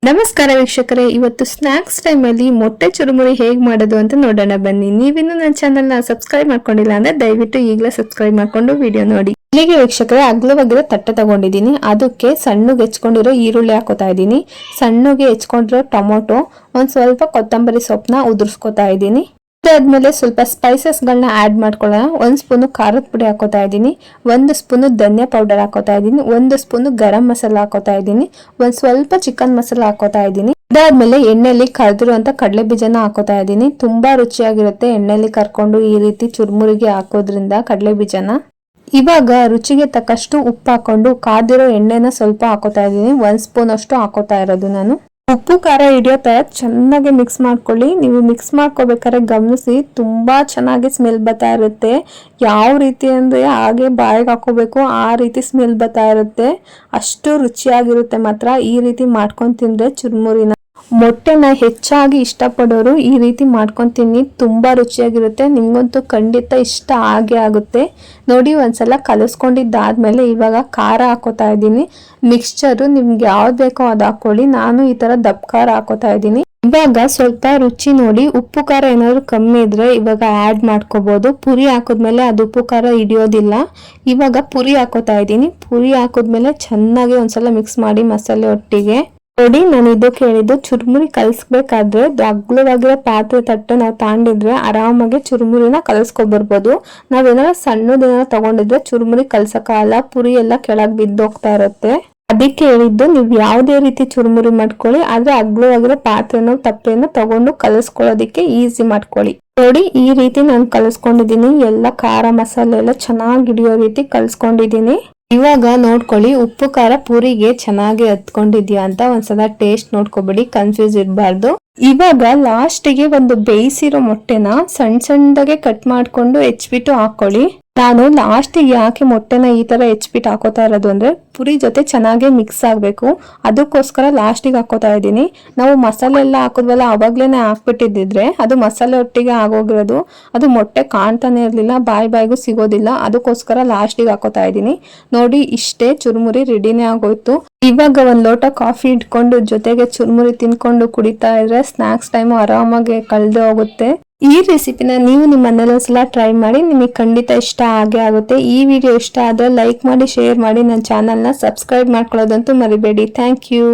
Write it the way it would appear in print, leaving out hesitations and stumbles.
ನಮಸ್ಕಾರ ವೀಕ್ಷಕರೇ, ಇವತ್ತು ಸ್ನಾಕ್ಸ್ ಟೈಮ್ ಅಲ್ಲಿ ಮೊಟ್ಟೆ ಚುರುಮುರಿ ಹೇಗೆ ಮಾಡೋದು ಅಂತ ನೋಡೋಣ ಬನ್ನಿ. ನೀವಿನ್ನು ನನ್ನ ಚಾನೆಲ್ ನ ಸಬ್ಸ್ಕ್ರೈಬ್ ಮಾಡ್ಕೊಂಡಿಲ್ಲ ಅಂದ್ರೆ ದಯವಿಟ್ಟು ಈಗಲೇ ಸಬ್ಸ್ಕ್ರೈಬ್ ಮಾಡ್ಕೊಂಡು ವಿಡಿಯೋ ನೋಡಿ. ಇಲ್ಲಿಗೆ ವೀಕ್ಷಕರೇ, ಅಗಲವಾಗಿರೋ ತಟ್ಟೆ ತಗೊಂಡಿದ್ದೀನಿ. ಅದಕ್ಕೆ ಸಣ್ಣಗೆ ಹೆಚ್ಕೊಂಡಿರೋ ಈರುಳ್ಳಿ ಹಾಕೋತಾ ಇದ್ದೀನಿ. ಸಣ್ಣಗೆ ಹೆಚ್ಕೊಂಡಿರೋ ಟೊಮೊಟೊ, ಒಂದ್ ಸ್ವಲ್ಪ ಕೊತ್ತಂಬರಿ ಸೊಪ್ಪನ್ನ ಉದುರ್ಸ್ಕೊತಾ ಇದ್ದೀನಿ. ಅದಾದ್ಮೇಲೆ ಸ್ವಲ್ಪ ಸ್ಪೈಸಸ್ ಗಳನ್ನ ಆಡ್ ಮಾಡ್ಕೊಳ್ಳೋಣ. 1 ಸ್ಪೂನ್ ಖಾರದ ಪುಡಿ ಹಾಕೋತಾ ಇದ್ದೀನಿ, 1 ಸ್ಪೂನ್ ಧನಿಯಾ ಪೌಡರ್ ಹಾಕೋತಾ ಇದ್ದೀನಿ, 1 ಸ್ಪೂನ್ ಗರಂ ಮಸಾಲ ಹಾಕೋತಾ ಇದ್ದೀನಿ, ಒಂದ್ ಸ್ವಲ್ಪ ಚಿಕನ್ ಮಸಾಲ ಹಾಕೋತಾ ಇದ್ದೀನಿ. ಅದಾದ್ಮೇಲೆ ಎಣ್ಣೆಯಲ್ಲಿ ಕರ್ದಿರುವಂತ ಕಡಲೆ ಬೀಜನ ಹಾಕೋತಾ ಇದ್ದೀನಿ. ತುಂಬಾ ರುಚಿಯಾಗಿರುತ್ತೆ ಎಣ್ಣೆಯಲ್ಲಿ ಕರ್ಕೊಂಡು ಈ ರೀತಿ ಚುರುಮುರಿಗೆ ಹಾಕೋದ್ರಿಂದ ಕಡಲೆ ಬೀಜನ. ಇವಾಗ ರುಚಿಗೆ ತಕ್ಕಷ್ಟು ಉಪ್ಪು ಹಾಕೊಂಡು ಕಾದಿರೋ ಎಣ್ಣೆನ ಸ್ವಲ್ಪ ಹಾಕೋತಾ ಇದ್ದೀನಿ. 1 ಸ್ಪೂನ್ ಅಷ್ಟು ಹಾಕೋತಾ ಇರೋದು ನಾನು. ಉಪ್ಪು ಖಾರ ಹಿಡಿಯೋ ತರ ಚೆನ್ನಾಗಿ ಮಿಕ್ಸ್ ಮಾಡ್ಕೊಳ್ಳಿ. ನೀವು ಮಿಕ್ಸ್ ಮಾಡ್ಕೋಬೇಕಾದ್ರೆ ಗಮನಿಸಿ, ತುಂಬಾ ಚೆನ್ನಾಗಿ ಸ್ಮೆಲ್ ಬರ್ತಾ ಇರುತ್ತೆ. ಯಾವ ರೀತಿ ಅಂದ್ರೆ ಹಾಗೆ ಬಾಯಿಗೆ ಹಾಕೋಬೇಕು ಆ ರೀತಿ ಸ್ಮೆಲ್ ಬರ್ತಾ ಇರುತ್ತೆ. ಅಷ್ಟು ರುಚಿಯಾಗಿರುತ್ತೆ ಮಾತ್ರ. ಈ ರೀತಿ ಮಾಡ್ಕೊಂಡು ತಿಂದ್ರೆ ಚುರುಮುರಿನ. ಮೊಟ್ಟೆನ ಹೆಚ್ಚಾಗಿ ಇಷ್ಟಪಡೋರು ಈ ರೀತಿ ಮಾಡ್ಕೊಂಡು ತಿನ್ನಿ, ತುಂಬಾ ರುಚಿಯಾಗಿರುತ್ತೆ. ನಿಮ್ಗಂತೂ ಖಂಡಿತ ಇಷ್ಟ ಆಗೇ ಆಗುತ್ತೆ. ನೋಡಿ, ಒಂದ್ಸಲ ಕಲಸ್ಕೊಂಡಿದ್ದಾದ್ಮೇಲೆ ಇವಾಗ ಖಾರ ಹಾಕೋತಾ ಇದ್ದೀನಿ. ಮಿಕ್ಸ್ಚರ್ ನಿಮ್ಗೆ ಯಾವ್ದು ಬೇಕೋ ಅದು ಹಾಕೊಳ್ಳಿ. ನಾನು ಈ ತರ ದಪ್ಪ ಖಾರ ಹಾಕೋತಾ ಇದ್ದೀನಿ. ಇವಾಗ ಸ್ವಲ್ಪ ರುಚಿ ನೋಡಿ, ಉಪ್ಪು ಖಾರ ಏನಾದ್ರು ಕಮ್ಮಿ ಇದ್ರೆ ಇವಾಗ ಆಡ್ ಮಾಡ್ಕೋಬಹುದು. ಪುರಿ ಹಾಕಿದ್ಮೇಲೆ ಅದು ಉಪ್ಪು ಖಾರ ಹಿಡಿಯೋದಿಲ್ಲ. ಇವಾಗ ಪುರಿ ಹಾಕೋತಾ ಇದ್ದೀನಿ. ಪುರಿ ಹಾಕಿದ್ಮೇಲೆ ಚೆನ್ನಾಗಿ ಒಂದ್ಸಲ ಮಿಕ್ಸ್ ಮಾಡಿ ಮಸಾಲೆ ಒಟ್ಟಿಗೆ. ನೋಡಿ, ನಾನು ಇದಕ್ಕೆ ಹೇಳಿದ್ದು, ಚುರುಮುರಿ ಕಲ್ಸ್ಬೇಕಾದ್ರೆ ಅಗ್ಲವಾಗಿರೋ ಪಾತ್ರೆ ತಟ್ಟೆ ನಾವು ತಗೊಂಡಿದ್ರೆ ಆರಾಮಾಗಿ ಚುರುಮುರಿನ ಕಲ್ಸ್ಕೊಬರ್ಬೋದು. ನಾವೇನಾರ ಸಣ್ಣದೇನಾರ ತಗೊಂಡಿದ್ರೆ ಚುರುಮುರಿ ಕಲ್ಸಕ್ಕಾಗಲ್ಲ, ಪುರಿ ಎಲ್ಲ ಕೆಳಗ್ ಬಿದ್ದೋಗ್ತಾ ಇರುತ್ತೆ. ಅದಕ್ಕೆ ಹೇಳಿದ್ದು, ನೀವು ಯಾವುದೇ ರೀತಿ ಚುರುಮುರಿ ಮಾಡ್ಕೊಳ್ಳಿ, ಆದ್ರೆ ಅಗ್ಲವಾಗಿರೋ ಪಾತ್ರೆನೋ ತಪ್ಪೆನೋ ತಗೊಂಡು ಕಲಸ್ಕೊಳ್ಳೋದಿಕ್ಕೆ ಈಸಿ ಮಾಡ್ಕೊಳ್ಳಿ. ನೋಡಿ, ಈ ರೀತಿ ನಾನು ಕಲಸ್ಕೊಂಡಿದ್ದೀನಿ. ಎಲ್ಲ ಖಾರ ಮಸಾಲೆ ಎಲ್ಲ ಚೆನ್ನಾಗಿ ಹಿಡಿಯೋ ರೀತಿ ಕಲ್ಸ್ಕೊಂಡಿದ್ದೀನಿ. ಇವಾಗ ನೋಡ್ಕೊಳ್ಳಿ, ಉಪ್ಪು ಖಾರ ಪೂರಿಗೆ ಚೆನ್ನಾಗಿ ಹತ್ಕೊಂಡಿದ್ಯಾ ಅಂತ ಒಂದ್ಸಲ ಟೇಸ್ಟ್ ನೋಡ್ಕೊಬೇಡಿ, ಕನ್ಫ್ಯೂಸ್ ಇರಬಾರ್ದು. ಇವಾಗ ಲಾಸ್ಟಿಗೆ ಒಂದು ಬೇಯಿಸಿರೋ ಮೊಟ್ಟೆನ ಸಣ್ಣ ಸಣ್ಣದಾಗೆ ಕಟ್ ಮಾಡ್ಕೊಂಡು ಹೆಚ್ಬಿಟ್ಟು ಹಾಕೊಳ್ಳಿ. ನಾನು ಲಾಸ್ಟಿಗೆ ಯಾಕೆ ಮೊಟ್ಟೆನ ಈ ತರ ಹೆಚ್ಬಿಟ್ಟು ಹಾಕೋತಾ ಇರೋದು ಅಂದ್ರೆ ಪುರಿ ಜೊತೆ ಚೆನ್ನಾಗಿ ಮಿಕ್ಸ್ ಆಗ್ಬೇಕು, ಅದಕ್ಕೋಸ್ಕರ ಲಾಸ್ಟಿಗೆ ಹಾಕೋತಾ ಇದ್ದೀನಿ. ನಾವು ಮಸಾಲೆ ಎಲ್ಲ ಹಾಕೋದ್ವಲ್ಲ, ಅವಾಗ್ಲೇನೆ ಹಾಕ್ಬಿಟ್ಟಿದ್ರೆ ಅದು ಮಸಾಲೆ ಒಟ್ಟಿಗೆ ಆಗೋಗಿರೋದು, ಅದು ಮೊಟ್ಟೆ ಕಾಣ್ತಾನೆ ಇರ್ಲಿಲ್ಲ, ಬಾಯಿಗೂ ಸಿಗೋದಿಲ್ಲ. ಅದಕ್ಕೋಸ್ಕರ ಲಾಸ್ಟಿಗೆ ಹಾಕೋತಾ ಇದ್ದೀನಿ. ನೋಡಿ, ಇಷ್ಟೇ, ಚುರುಮುರಿ ರೆಡಿನೇ ಆಗೋಯ್ತು. ಇವಾಗ ಒಂದ್ ಲೋಟ ಕಾಫಿ ಇಟ್ಕೊಂಡು ಜೊತೆಗೆ ಚುರುಮುರಿ ತಿನ್ಕೊಂಡು ಕುಡಿತಾ ಇದ್ರೆ ಸ್ನಾಕ್ಸ್ ಟೈಮ್ ಆರಾಮಾಗಿ ಕಳೆದು ಹೋಗುತ್ತೆ. ಈ ರೆಸಿಪಿನ ನೀವು ನಿಮ್ಮ ಮನೇಲಿ ಒಂದ್ಸಲ ಟ್ರೈ ಮಾಡಿ, ನಿಮಗೆ ಖಂಡಿತ ಇಷ್ಟ ಆಗೇ ಆಗುತ್ತೆ. ಈ ವಿಡಿಯೋ ಇಷ್ಟ ಆದ್ರೆ ಲೈಕ್ ಮಾಡಿ, ಶೇರ್ ಮಾಡಿ, ನನ್ನ ಚಾನಲ್ನ ಸಬ್ಸ್ಕ್ರೈಬ್ ಮಾಡ್ಕೊಳ್ಳೋದಂತೂ ಮರಿಬೇಡಿ. Thank you.